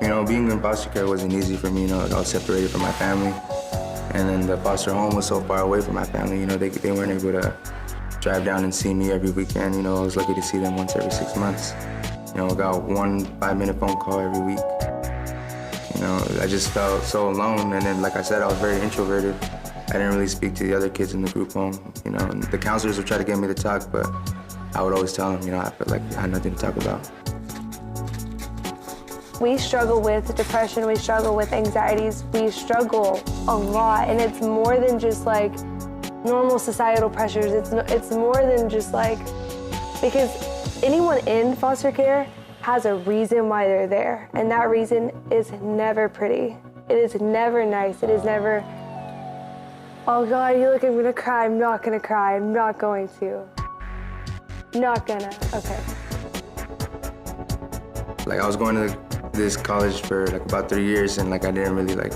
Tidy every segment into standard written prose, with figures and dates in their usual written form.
You know, being in foster care wasn't easy for me. You know, I was separated from my family. And then the foster home was so far away from my family. You know, they weren't able to drive down and see me every weekend. You know, I was lucky to see them once every 6 months. You know, I got 1 5-minute phone call every week. You know, I just felt so alone. And then, like I said, I was very introverted. I didn't really speak to the other kids in the group home. You know, and the counselors would try to get me to talk, but I would always tell them, you know, I felt like I had nothing to talk about. We struggle with depression, we struggle with anxieties, we struggle a lot, and it's more than just like normal societal pressures. It's more than just like, because anyone in foster care has a reason why they're there, and that reason is never pretty. It is never nice. It is never, oh God, you look, I'm gonna cry. I'm not gonna cry. I'm not going to. Not gonna, okay. Like, I was going to this college for like about 3 years, and like I didn't really like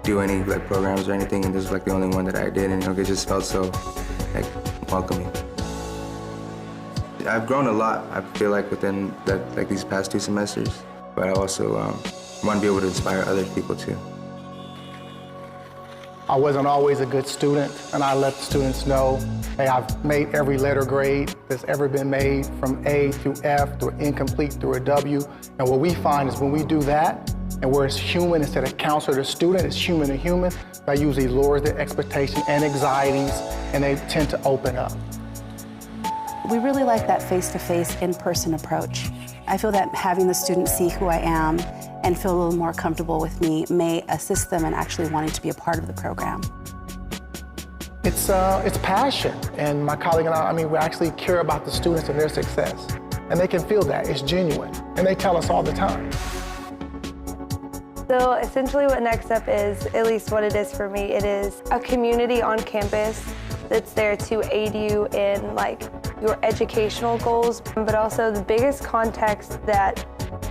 do any like programs or anything, and this was like the only one that I did, and you know, it just felt so like welcoming. I've grown a lot, I feel like, within like these past 2 semesters, but I also want to be able to inspire other people too. I wasn't always a good student, and I let the students know, hey, I've made every letter grade that's ever been made, from A through F, through incomplete, through a W. And what we find is when we do that, and we're human instead of counselor to student, it's human to human, that usually lowers their expectation and anxieties, and they tend to open up. We really like that face-to-face, in-person approach. I feel that having the students see who I am and feel a little more comfortable with me may assist them in actually wanting to be a part of the program. It's passion, and my colleague and I mean, we actually care about the students and their success. And they can feel that, it's genuine, and they tell us all the time. So essentially what NextUp is, at least what it is for me, it is a community on campus that's there to aid you in like your educational goals, but also the biggest context that,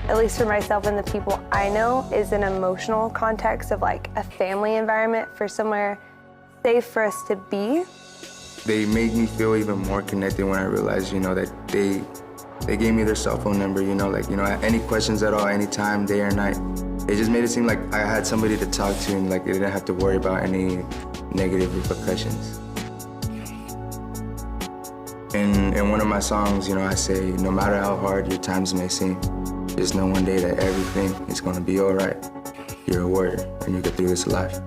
at least for myself and the people I know, is an emotional context of like a family environment, for somewhere safe for us to be. They made me feel even more connected when I realized, you know, that they gave me their cell phone number, you know, like, you know, any questions at all, anytime, day or night. It just made it seem like I had somebody to talk to, and like I didn't have to worry about any negative repercussions. In one of my songs, you know, I say, no matter how hard your times may seem, just know one day that everything is gonna be all right. You're a warrior, and you get through this alive.